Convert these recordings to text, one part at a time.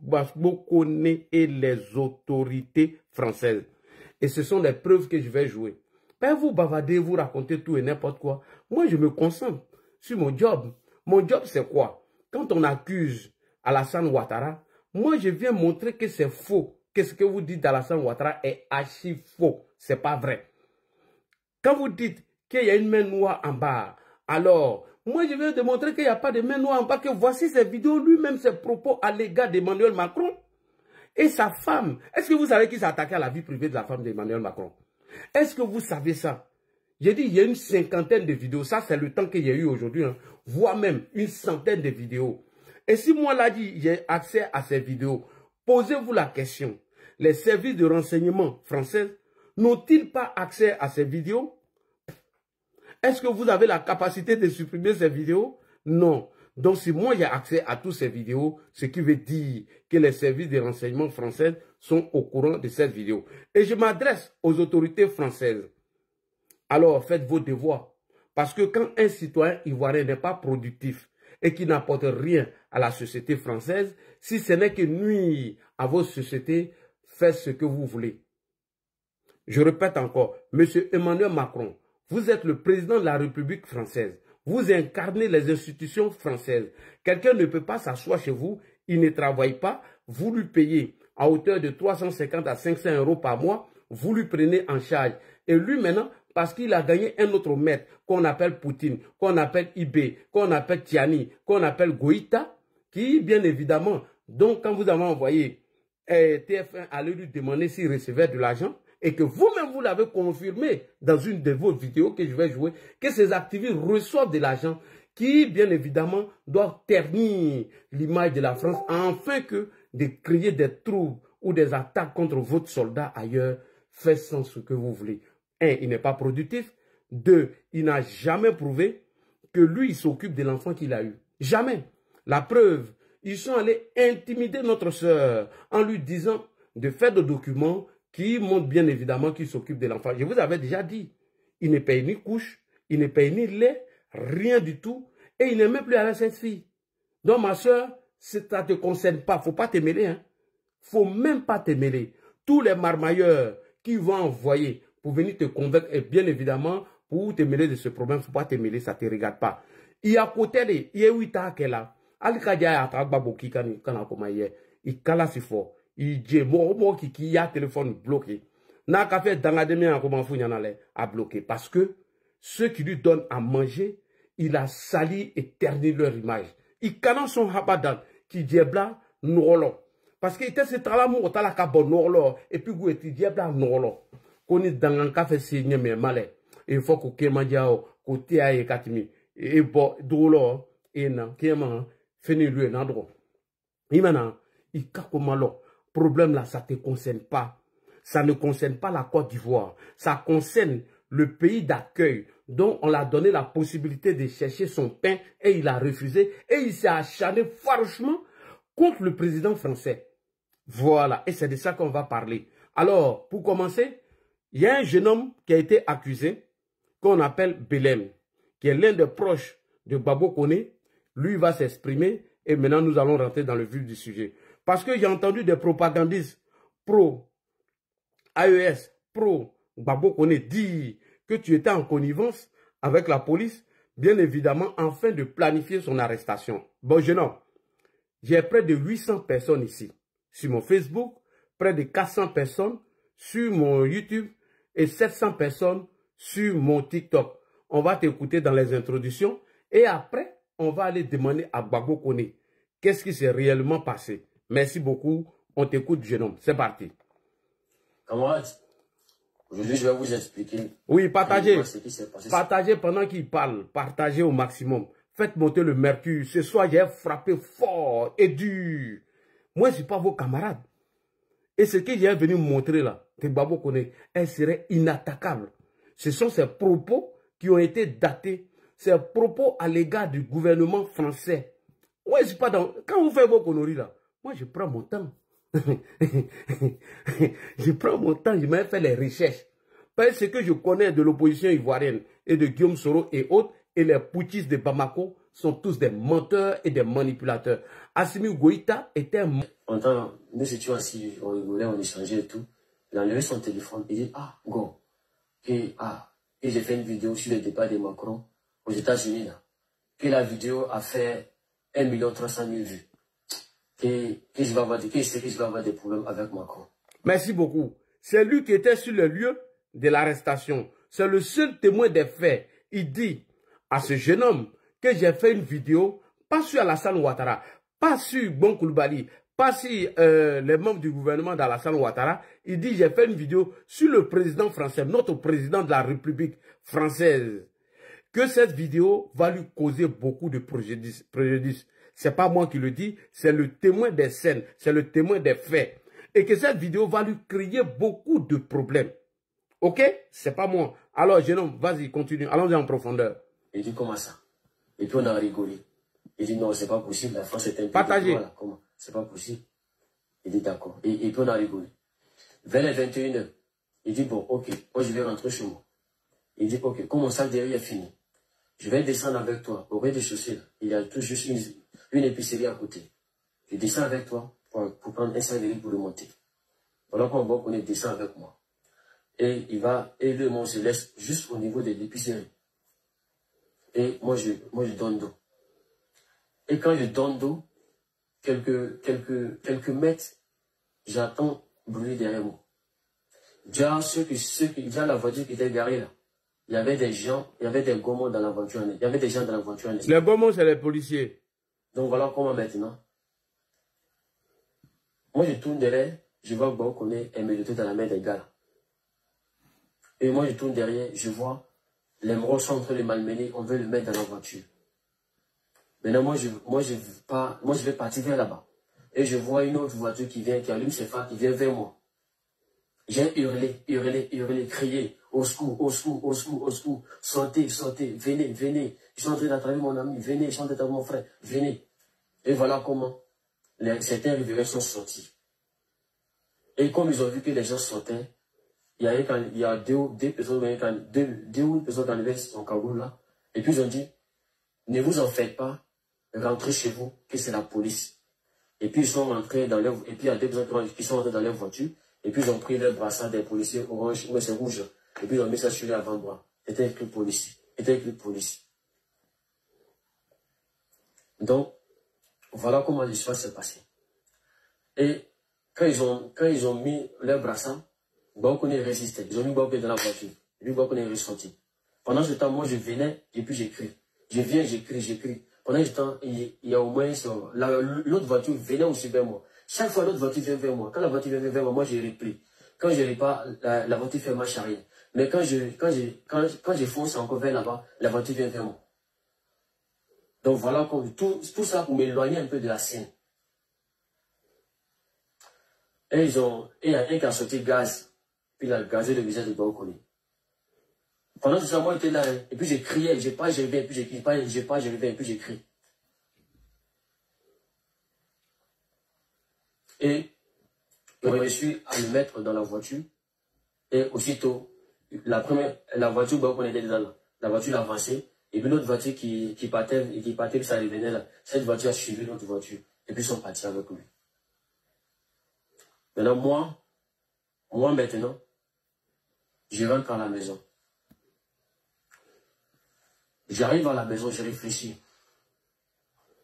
Gbagbo-Koné et les autorités françaises. Et ce sont les preuves que je vais jouer. Ben vous bavardez, vous racontez tout et n'importe quoi. Moi, je me concentre sur mon job. Mon job, c'est quoi? Quand on accuse Alassane Ouattara, moi, je viens montrer que c'est faux. Qu'est-ce que vous dites d'Alassane Ouattara est archi faux. C'est pas vrai. Quand vous dites qu'il y a une main noire en bas, alors, moi, je viens de montrer qu'il n'y a pas de main noire en bas, que voici ces vidéos, lui-même, ses propos à l'égard d'Emmanuel Macron et sa femme. Est-ce que vous savez qu'il s'est attaqué à la vie privée de la femme d'Emmanuel Macron? Est-ce que vous savez ça? J'ai dit, il y a une cinquantaine de vidéos. Ça, c'est le temps qu'il y a eu aujourd'hui, hein, voire même une centaine de vidéos. Et si moi, là, dit, j'ai accès à ces vidéos, posez-vous la question. Les services de renseignement français n'ont-ils pas accès à ces vidéos? Est-ce que vous avez la capacité de supprimer ces vidéos? Non. Donc, si moi, j'ai accès à toutes ces vidéos, ce qui veut dire que les services de renseignement français sont au courant de cette vidéo. Et je m'adresse aux autorités françaises. Alors, faites vos devoirs. Parce que quand un citoyen ivoirien n'est pas productif et qui n'apporte rien à la société française, si ce n'est que nuire à votre société, faites ce que vous voulez. Je répète encore, Monsieur Emmanuel Macron, vous êtes le président de la République française. Vous incarnez les institutions françaises. Quelqu'un ne peut pas s'asseoir chez vous, il ne travaille pas, vous lui payez à hauteur de 350 à 500 euros par mois, vous lui prenez en charge. Et lui maintenant, parce qu'il a gagné un autre maître qu'on appelle Poutine, qu'on appelle Ibé, qu'on appelle Tiani, qu'on appelle Goïta, qui bien évidemment, donc quand vous avez envoyé TF1 à lui demander s'il recevait de l'argent, et que vous-même, vous l'avez confirmé dans une de vos vidéos que je vais jouer, que ces activistes reçoivent de l'argent qui, bien évidemment, doivent ternir l'image de la France afin que de créer des troubles ou des attaques contre votre soldat ailleurs, faites sans ce que vous voulez. 1, il n'est pas productif. 2, il n'a jamais prouvé que lui, il s'occupe de l'enfant qu'il a eu. Jamais. La preuve, ils sont allés intimider notre sœur en lui disant de faire des documents qui montre bien évidemment qu'il s'occupe de l'enfant. Je vous avais déjà dit, il ne paye ni couche, il ne paye ni lait, rien du tout, et il n'est même plus avec cette fille. Donc ma soeur, ça ne te concerne pas, il ne faut pas te mêler. Il ne faut même pas te mêler. Tous les marmailleurs qui vont envoyer pour venir te convaincre, et bien évidemment, pour te mêler de ce problème, il ne faut pas te mêler, ça ne te regarde pas. Il y a côté, il y a 8 ans qu'elle a. Al-Kadia a travaillé il cala si fort. Il dit, moi qui a téléphone bloqué. N'a qu'à faire dans la demi-heure, comment faut y en aller à bloquer. Parce que ceux qui lui donnent à manger, il a sali et terni leur image. Il canne son habadan, qui diabla, nolo. Parce qu'il était ce travail, on t'a la cabo nolo, et puis vous êtes diabla nolo. Qu'on est dans un café signé, mais malais. Il faut que Kemandiao, côté à Ekatimi, et bon, dolo, et non, Keman, fini lui un endroit. Et maintenant, il kakomalo. Problème là, ça ne te concerne pas. Ça ne concerne pas la Côte d'Ivoire. Ça concerne le pays d'accueil dont on l'a donné la possibilité de chercher son pain et il a refusé. Et il s'est acharné farouchement contre le président français. Voilà, et c'est de ça qu'on va parler. Alors, pour commencer, il y a un jeune homme qui a été accusé, qu'on appelle Belem, qui est l'un des proches de Gbagbo-Koné. Lui va s'exprimer et maintenant nous allons rentrer dans le vif du sujet. Parce que j'ai entendu des propagandistes pro-AES, pro-Gbagbo-Koné dire que tu étais en connivence avec la police, bien évidemment, afin de planifier son arrestation. Bon, jeune homme, j'ai près de 800 personnes ici, sur mon Facebook, près de 400 personnes sur mon YouTube et 700 personnes sur mon TikTok. On va t'écouter dans les introductions et après, on va aller demander à Gbagbo-Koné qu'est-ce qui s'est réellement passé. Merci beaucoup. On t'écoute, jeune homme. C'est parti. Camarades, aujourd'hui, je vais vous expliquer. Oui, partagez. Ce qui s'est passé. Partagez pendant qu'il parle. Partagez au maximum. Faites monter le mercure. Ce soir, j'ai frappé fort et dur. Moi, je ne suis pas vos camarades. Et ce que j'ai venu montrer là, que Gbagbo-Koné, elle serait inattaquable. Ce sont ces propos qui ont été datés. Ces propos à l'égard du gouvernement français. Ouais, je suis pas dans... Quand vous faites vos conneries là, moi je prends mon temps. Je prends mon temps, je m'ai fait les recherches. Parce que je connais de l'opposition ivoirienne et de Guillaume Soro et autres, et les putschistes de Bamako sont tous des menteurs et des manipulateurs. Assimi Goïta était un... Nous étions assis, on rigolait, on échangeait et tout. Il a enlevé son téléphone, il dit, ah, go. Et j'ai fait une vidéo sur le départ de Macron aux États-Unis là. Que la vidéo a fait 1 300 000 vues. Que je vais avoir des problèmes avec Macron. Merci beaucoup. C'est lui qui était sur le lieu de l'arrestation. C'est le seul témoin des faits. Il dit à ce jeune homme que j'ai fait une vidéo, pas sur Alassane Ouattara, pas sur Bon Koulibaly, pas sur les membres du gouvernement d'Alassane Ouattara. Il dit j'ai fait une vidéo sur le président français, notre président de la République française. Que cette vidéo va lui causer beaucoup de préjudice. C'est pas moi qui le dis, c'est le témoin des scènes, c'est le témoin des faits. Et que cette vidéo va lui créer beaucoup de problèmes. Ok? C'est pas moi. Alors, jeune homme, vas-y, continue. Allons-y en profondeur. Il dit comment ça? Et puis on a rigolé. Il dit non, c'est pas possible, la France est un peu... Partagez. Voilà, comment? C'est pas possible. Il dit d'accord. Et puis on a rigolé. Vers les 21h, il dit bon, ok, moi je vais rentrer chez moi. Il dit ok, comme mon sac derrière est fini, je vais descendre avec toi au rez-de-chaussée. Il y a tout juste une épicerie à côté. Je descends avec toi pour prendre un sac derrière pour le monter. Voilà qu'on voit qu'on descend avec moi. Et il va, et le monde se laisse juste au niveau de l'épicerie. Et moi je donne d'eau. Et quand je donne d'eau, quelques mètres, j'entends bruit derrière moi. Déjà, déjà la voiture qui était garée là, il y avait des gens, il y avait des gourmands dans la voiture. Il y avait des gens dans la voiture. Les gourmands, c'est les policiers. Donc voilà comment maintenant. Moi, je tourne derrière, je vois que qu'on est éméloté dans la main des gars là. Et moi, je tourne derrière, je vois les morts sont en train de malmener, on veut le mettre dans la voiture. Maintenant, moi, je vais partir vers là-bas. Et je vois une autre voiture qui vient, qui allume ses phares, qui vient vers moi. J'ai hurlé, crié, au secours, au secours, au secours, au secours, sortez, venez, je suis en train d'attraper mon ami, venez, je suis en train d'attraper mon frère, venez. Et voilà comment certains riverains sont sortis. Et comme ils ont vu que les gens sortaient, il y a deux personnes qui arrivaient en Cagoule là, et puis ils ont dit, ne vous en faites pas, rentrez chez vous, que c'est la police. Et puis ils sont rentrés dans leur, et puis il y a deux personnes qui sont rentrés dans leur voiture, et puis ils ont pris leur brassard des policiers orange, mais c'est rouge, et puis ils ont mis ça sur leur avant-bras. C'était écrit police. Donc, voilà comment l'histoire s'est passée. Et quand ils ont mis leur brassard, Baokoune résistait. Ils ont mis Baokoune dans la voiture. Et puis Baokoune est ressorti. Pendant ce temps, moi je venais et puis j'écris. Je viens, j'écris. Pendant ce temps, il y a au moins l'autre voiture venait aussi vers moi. Chaque fois l'autre voiture vient vers moi. Quand la voiture vient vers moi, moi je replie. Quand je repars, la voiture fait marche arrière. Mais quand je fonce encore vers là-bas, la voiture vient vers moi. Donc voilà tout ça pour m'éloigner un peu de la scène. Et il y a un qui a sorti gaz. Puis il a gazé le visage de Baokoune. Pendant tout ça, moi j'étais là, et puis j'ai crié, je reviens, et puis j'écris, je reviens, et puis j'écris. Et j'ai réussi à le mettre dans la voiture, et aussitôt, la voiture Baokoune était dedans, la voiture a avancé, et puis l'autre voiture qui partait, puis ça revenait là, cette voiture a suivi l'autre voiture, et puis ils sont partis avec lui. Maintenant, moi maintenant, je rentre à la maison. J'arrive à la maison, je réfléchis.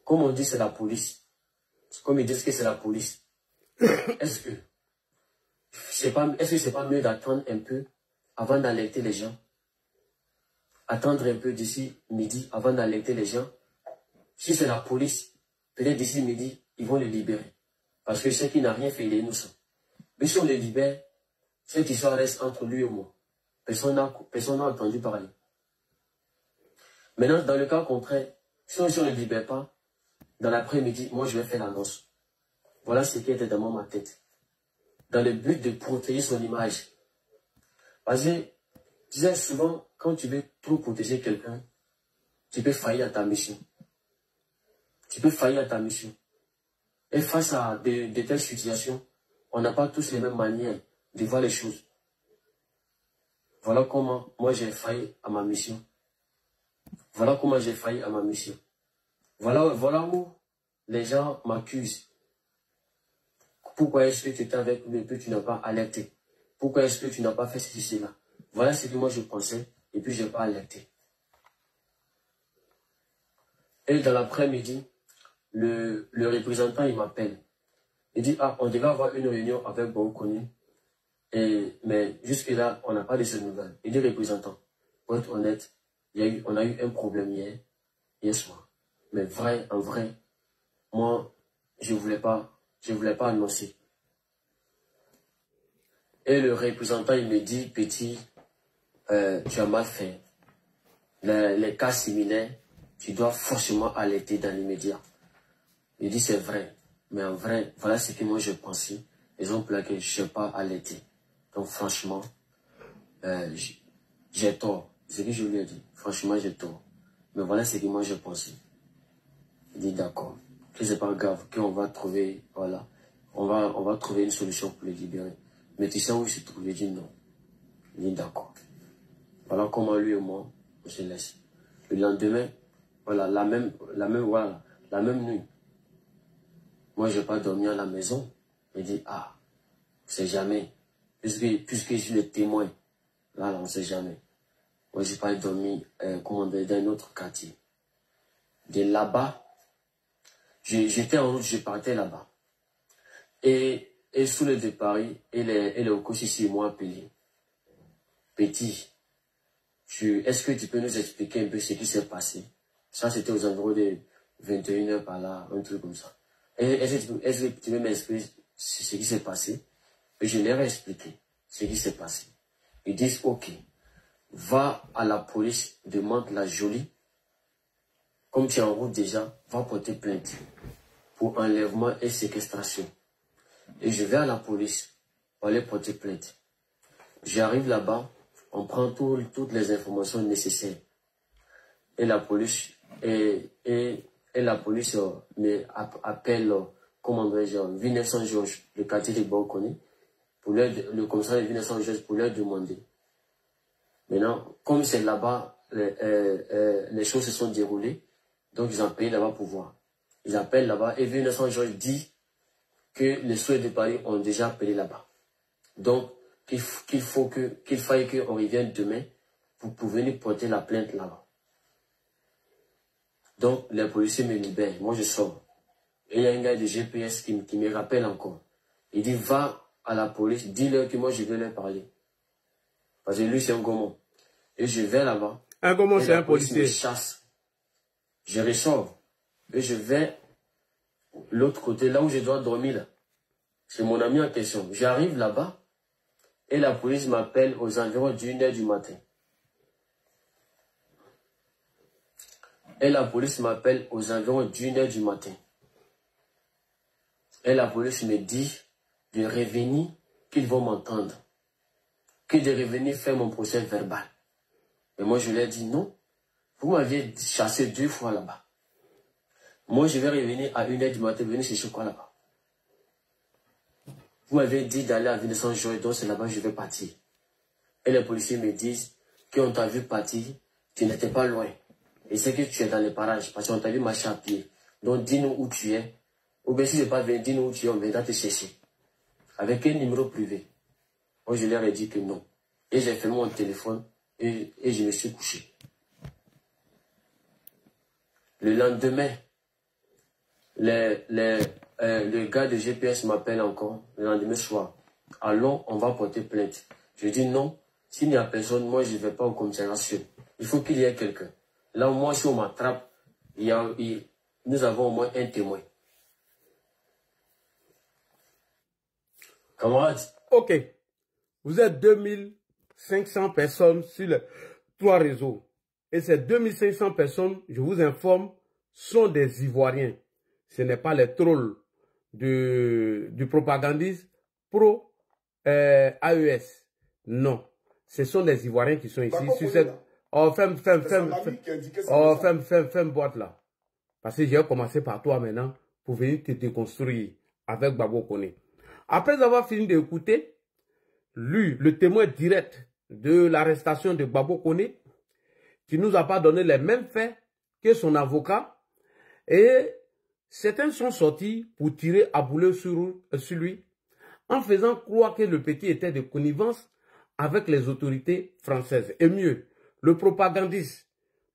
Comme on dit, c'est la police. Comme ils disent que c'est la police. Est-ce que c'est pas mieux d'attendre un peu avant d'alerter les gens? Attendre un peu d'ici midi avant d'alerter les gens. Si c'est la police, peut-être d'ici midi, ils vont le libérer. Parce que ceux qui n'ont rien fait, il est innocent. Mais si on le libère, cette histoire reste entre lui et moi. Personne n'a entendu parler. Maintenant, dans le cas contraire, si on ne le libère pas, dans l'après-midi, moi je vais faire l'annonce. Voilà ce qui était dans ma tête. Dans le but de protéger son image. Parce que, je disais souvent, quand tu veux trop protéger quelqu'un, tu peux faillir à ta mission. Et face à de telles situations, on n'a pas tous les mêmes manières de voir les choses. Voilà comment moi j'ai failli à ma mission. Voilà comment j'ai failli à ma mission. Voilà où les gens m'accusent. Pourquoi est-ce que tu étais avec lui et que tu n'as pas alerté? Pourquoi est-ce que tu n'as pas fait ceci, cela? Voilà ce que moi je pensais et puis je n'ai pas alerté. Et dans l'après-midi, le représentant, il m'appelle. Il dit, ah, on devait avoir une réunion avec Bokoni. Mais jusque-là, on n'a pas de ces nouvelles. Il dit, représentant, pour être honnête, on a eu un problème hier soir. Mais en vrai, moi, je voulais pas annoncer. Et le représentant, il me dit, petit, tu as mal fait. Les cas similaires, tu dois forcément alerter dans l'immédiat. Il dit, c'est vrai. Mais en vrai, voilà ce que moi je pensais. Raison pour laquelle je ne sais pas alerter. Donc franchement, j'ai tort. C'est ce que je lui ai dit. Franchement, j'ai tort. Mais voilà ce que moi je pensais. Il dit, d'accord. Que c'est pas grave, qu'on va trouver, voilà. On va trouver une solution pour le libérer. Mais tu sais où il se trouve? Il dit non. Il dit d'accord. Voilà comment lui et moi, on se laisse. Le lendemain, voilà, la même nuit. Moi, je n'ai pas dormi à la maison. Il dit, ah, on ne sait jamais. Puisque je suis le témoin. Là, on ne sait jamais. Moi, je n'ai pas dormi, dans un autre quartier. De là-bas, j'étais en route, je partais là-bas. Et sous le départ, et le coach ici m'ont appelé. Petit, est-ce que tu peux nous expliquer un peu ce qui s'est passé? Ça, c'était aux environs de 21h par là, un truc comme ça. Est-ce que tu peux m'expliquer ce qui s'est passé? Et je leur ai expliqué ce qui s'est passé. Ils disent, ok, va à la police de Mantes-la-Jolie. Comme tu es en route déjà, va porter plainte pour enlèvement et séquestration. Et je vais à la police pour aller porter plainte. J'arrive là-bas, on prend toutes les informations nécessaires. Et la police, me appelle, comment dirais-je, Villeneuve-Saint-Georges, le quartier de Bokoni, pour le commissariat de Villeneuve-Saint-Georges pour leur demander. Maintenant, comme c'est là-bas, les choses se sont déroulées, donc ils ont payé là-bas pour voir. Ils appellent là-bas et Villeneuve-Saint-Georges dit que les soins de Paris ont déjà appelé là-bas. Donc, qu'il faille qu'on revienne demain pour venir porter la plainte là-bas. Donc, les policiers me libèrent. Moi, je sors. Et il y a un gars de GPS qui me rappelle encore. Il dit, va à la police, dis-leur que moi, je vais leur parler. Parce que lui, c'est un gourmand. Et je vais là-bas. Un gourmand, c'est un policier. Me chasse. Je ressors. Et je vais l'autre côté, là où je dois dormir. Là. C'est mon ami en question. J'arrive là-bas. Et la police m'appelle aux environs d'1h du matin. Et la police m'appelle aux environs d'1h du matin. Et la police me dit de revenir, qu'ils vont m'entendre. Que de revenir faire mon procès verbal. Et moi, je leur ai dit non. Vous m'aviez chassé 2 fois là-bas. Moi, je vais revenir à 1h du matin, venir chercher quoi là-bas. Vous m'avez dit d'aller à Villeneuve-Saint-Georges, donc c'est là-bas que je vais partir. Et les policiers me disent qu'on t'a vu partir, tu n'étais pas loin. Et c'est que tu es dans les parages, parce qu'on t'a vu marcher à pied. Donc dis-nous où tu es. Ou bien si je n'ai pas venu, dis-nous où tu es, on viendra te chercher. Avec un numéro privé. Moi, je leur ai dit que non. Et j'ai fermé mon téléphone et je me suis couché. Le lendemain, le gars de GPS m'appelle encore le lendemain soir. Allons, on va porter plainte. Je dis non, s'il n'y a personne, moi je ne vais pas au commissariat. Il faut qu'il y ait quelqu'un. Là, moi, si on m'attrape, nous avons au moins un témoin. Camarades. Ok. Vous êtes 2500 personnes sur les 3 réseaux. Et ces 2500 personnes, je vous informe, sont des Ivoiriens. Ce n'est pas les trolls du propagandisme pro-AES. Non. Ce sont des Ivoiriens qui sont ici. Sur cette... Oh, ferme boîte là. Parce que j'ai commencé par toi maintenant pour venir te déconstruire avec Babo Koné. Après avoir fini d'écouter, lui, le témoin direct de l'arrestation de Babo Koné, qui nous a pas donné les mêmes faits que son avocat. Et certains sont sortis pour tirer à boulet sur lui, en faisant croire que le petit était de connivence avec les autorités françaises. Et mieux, le propagandiste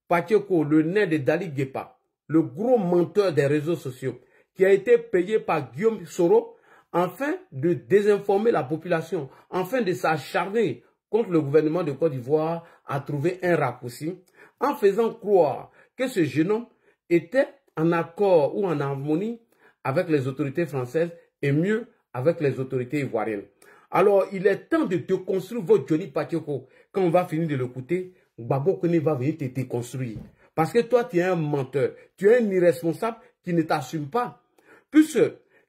Pacheco, le nez de Dali Guépa, le gros menteur des réseaux sociaux, qui a été payé par Guillaume Soro, afin de désinformer la population, afin de s'acharner contre le gouvernement de Côte d'Ivoire, a trouvé un raccourci, en faisant croire que ce jeune homme était en accord ou en harmonie avec les autorités françaises et mieux avec les autorités ivoiriennes. Alors, il est temps de déconstruire votre Johnny Pacheco. Quand on va finir de l'écouter, Gbagbo Koné va venir te déconstruire. Parce que toi, tu es un menteur. Tu es un irresponsable qui ne t'assume pas. Puisque,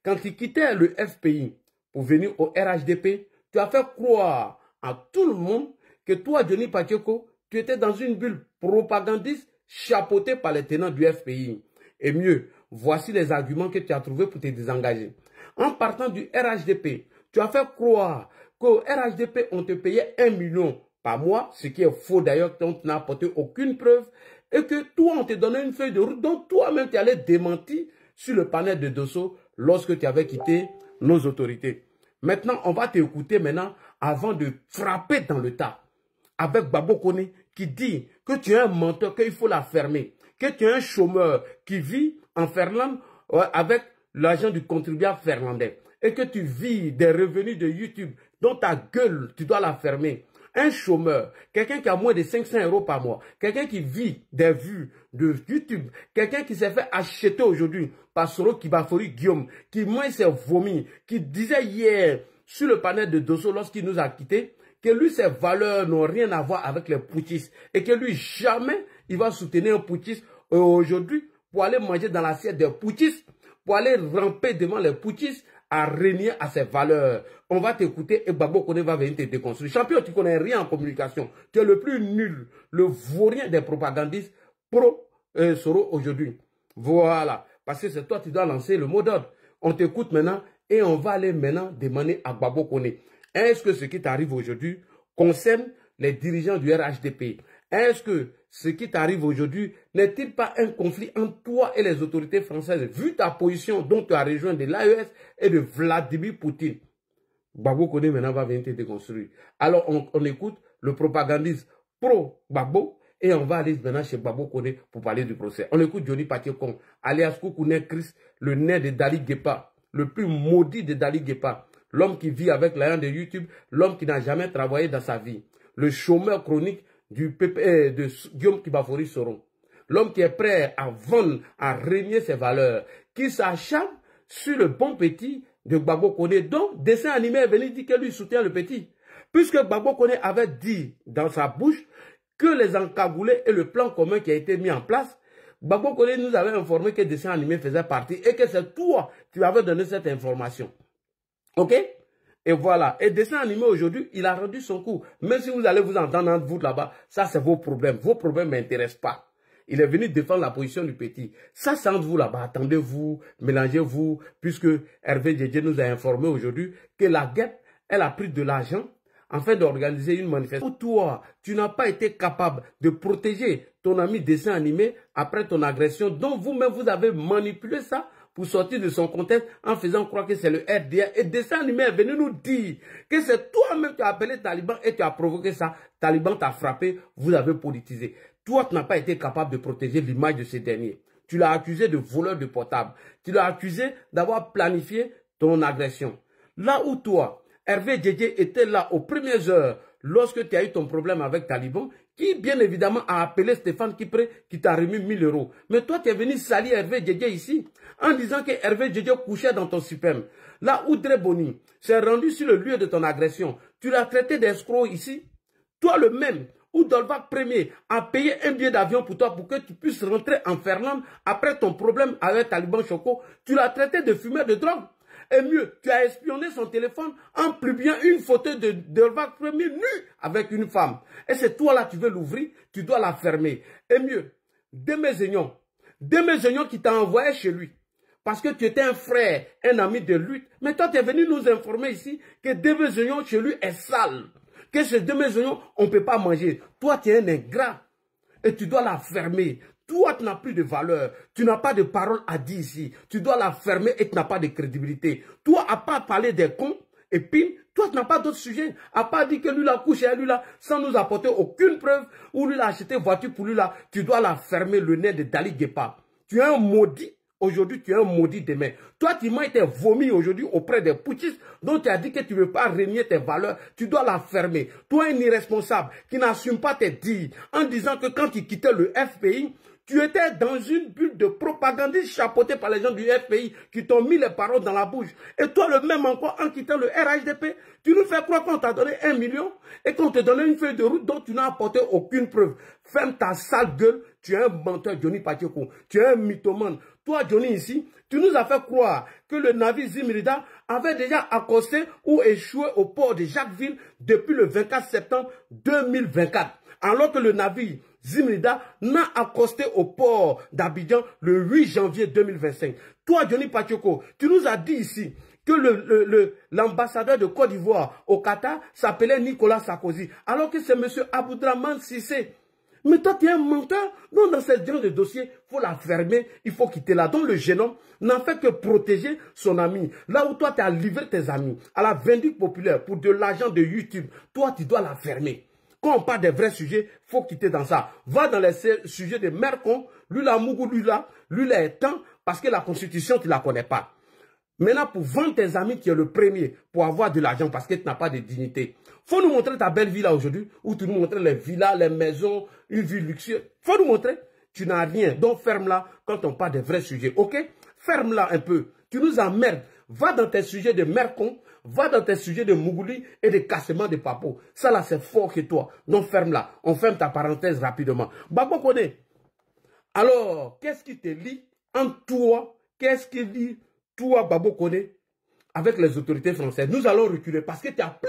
quand tu quittais le FPI pour venir au RHDP, tu as fait croire à tout le monde que toi, Johnny Pacheco, tu étais dans une bulle propagandiste chapeautée par les tenants du FPI. Et mieux, voici les arguments que tu as trouvés pour te désengager. En partant du RHDP, tu as fait croire qu'au RHDP, on te payait 1 million par mois, ce qui est faux d'ailleurs, dont tu n'as apporté aucune preuve, et que toi, on te donnait une feuille de route dont toi-même tu allais démentir sur le panel de Dosso lorsque tu avais quitté nos autorités. Maintenant, on va t'écouter maintenant avant de frapper dans le tas avec Gbagbo Koné qui dit que tu es un menteur, qu'il faut la fermer, que tu es un chômeur qui vit en Finlande avec l'argent du contribuable finlandais et que tu vis des revenus de YouTube dont ta gueule, tu dois la fermer. Un chômeur, quelqu'un qui a moins de 500 € par mois, quelqu'un qui vit des vues de YouTube, quelqu'un qui s'est fait acheter aujourd'hui par Soro Kibafori Guillaume, qui moins s'est vomi, qui disait hier sur le panel de Dosso lorsqu'il nous a quittés, que lui, ses valeurs n'ont rien à voir avec les putschistes et que lui, jamais il va soutenir un putschiste aujourd'hui pour aller manger dans l'assiette des putschistes, pour aller ramper devant les putschistes, à régner à ses valeurs. On va t'écouter et Gbagbo Koné va venir te déconstruire. Champion, tu connais rien en communication. Tu es le plus nul, le vaurien des propagandistes pro-Soro aujourd'hui. Voilà. Parce que c'est toi qui dois lancer le mot d'ordre. On t'écoute maintenant et on va aller maintenant demander à Gbagbo Koné. Est-ce que ce qui t'arrive aujourd'hui concerne les dirigeants du RHDP? Est-ce que ce qui t'arrive aujourd'hui n'est-il pas un conflit entre toi et les autorités françaises, vu ta position dont tu as rejoint de l'AES et de Vladimir Poutine? Gbagbo Koné maintenant va venir te déconstruire. Alors on écoute le propagandiste pro-Gbagbo et on va aller maintenant chez Gbagbo Koné pour parler du procès. On écoute Johnny Pacheco, alias Koukoune Chris, le nez de Dali Guépa, le plus maudit de Dali Guépa, l'homme qui vit avec l'argent de YouTube, l'homme qui n'a jamais travaillé dans sa vie, le chômeur chronique de Guillaume Kibafori Soro. L'homme qui est prêt à vendre, à régner ses valeurs, qui s'acharne sur le bon petit de Gbagbo Koné, dont dessin animé est venu dire que lui soutient le petit. Puisque Gbagbo Koné avait dit dans sa bouche que les encagoulés et le plan commun qui a été mis en place, Gbagbo Koné nous avait informé que dessin animé faisait partie et que c'est toi qui lui avais donné cette information. Ok? Et voilà. Et dessin animé aujourd'hui, il a rendu son coup. Même si vous allez vous entendre entre vous là-bas, ça c'est vos problèmes. Vos problèmes ne m'intéressent pas. Il est venu défendre la position du petit. Ça c'est entre vous là-bas. Attendez-vous, mélangez-vous, puisque Hervé Djedje nous a informé aujourd'hui que la guêpe, elle a pris de l'argent afin d'organiser une manifestation. Toi, tu n'as pas été capable de protéger ton ami dessin animé après ton agression, dont vous-même vous avez manipulé ça pour sortir de son contexte en faisant croire que c'est le RDA. Et dessin animé est venu nous dire que c'est toi-même qui as appelé Taliban et tu as provoqué ça. Taliban t'a frappé, vous avez politisé. Toi, tu n'as pas été capable de protéger l'image de ces derniers. Tu l'as accusé de voleur de portable. Tu l'as accusé d'avoir planifié ton agression. Là où toi, Hervé Djedje était là aux premières heures lorsque tu as eu ton problème avec Taliban, qui bien évidemment a appelé Stéphane Kipré qui t'a remis 1000 €. Mais toi, tu es venu salir Hervé Djedje ici en disant que Hervé Djedje couchait dans ton suprême. Là où Dre Boni s'est rendu sur le lieu de ton agression, tu l'as traité d'escroc ici. Toi le même, où Dolbach Ier a payé un billet d'avion pour toi pour que tu puisses rentrer en Finlande après ton problème avec Taliban Choco, tu l'as traité de fumeur de drogue. Et mieux, tu as espionné son téléphone en publiant une photo de Dolbach Ier nu avec une femme. Et c'est toi là, tu veux l'ouvrir, tu dois la fermer. Et mieux, Démé Zignon qui t'a envoyé chez lui, parce que tu étais un frère, un ami de lutte. Mais toi, tu es venu nous informer ici que Démé Zignon chez lui est sale. Que ce Démé Zignon, on ne peut pas manger. Toi, tu es un ingrat. et tu dois la fermer. Toi, tu n'as plus de valeur. Tu n'as pas de parole à dire ici. Tu dois la fermer et tu n'as pas de crédibilité. Toi, à part parler des cons, et puis, toi, tu n'as pas d'autre sujet. À part dire que lui l'a couché à lui là, sans nous apporter aucune preuve, ou lui l'a acheté voiture pour lui là, tu dois la fermer le nez de Dali Guepa. Tu es un maudit. Aujourd'hui, tu es un maudit demain. Toi, tu m'as été vomi aujourd'hui auprès des putschistes dont tu as dit que tu ne veux pas renier tes valeurs. Tu dois la fermer. Toi, un irresponsable qui n'assume pas tes dires en disant que quand tu quittais le FPI, tu étais dans une bulle de propagandiste chapeautée par les gens du FPI qui t'ont mis les paroles dans la bouche. Et toi, le même encore, en quittant le RHDP, tu nous fais croire qu'on t'a donné 1 million et qu'on te donnait une feuille de route dont tu n'as apporté aucune preuve. Ferme ta sale gueule, tu es un menteur, Johnny Pacheco. Tu es un mythomane. Toi, Johnny, ici, tu nous as fait croire que le navire Zimrida avait déjà accosté ou échoué au port de Jacquesville depuis le 24 septembre 2024. Alors que le navire Zimrida n'a accosté au port d'Abidjan le 8 janvier 2025. Toi, Johnny Pacheco, tu nous as dit ici que l'ambassadeur de Côte d'Ivoire au Qatar s'appelait Nicolas Sarkozy, alors que c'est M. Aboudraman Sissé. Mais toi, tu es un menteur. Donc, dans ce genre de dossier, il faut la fermer, il faut quitter là. Donc, le jeune homme n'a fait que protéger son ami. Là où toi, tu as livré tes amis à la vindicte populaire pour de l'argent de YouTube, toi, tu dois la fermer. Quand on parle des vrais sujets, il faut quitter dans ça. Va dans les sujets de Mercon, lui là, Mougou, lui là est temps, parce que la Constitution, tu ne la connais pas. Maintenant, pour vendre tes amis, qui est le premier, pour avoir de l'argent, parce que tu n'as pas de dignité. Faut nous montrer ta belle villa aujourd'hui, où tu nous montres les villas, les maisons, une vie luxueuse. Faut nous montrer. Tu n'as rien. Donc, ferme-la quand on parle des vrais sujets. OK? Ferme-la un peu. Tu nous emmerdes. Va dans tes sujets de Mercon, va dans tes sujets de Mougouli et de cassement de Papo. Ça là, c'est fort que toi. Donc, ferme-la. On ferme ta parenthèse rapidement. Babo Koné. Alors, qu'est-ce qui te lie en toi? Qu'est-ce qui lie toi, Babo Koné, avec les autorités françaises? Nous allons reculer parce que tu as plus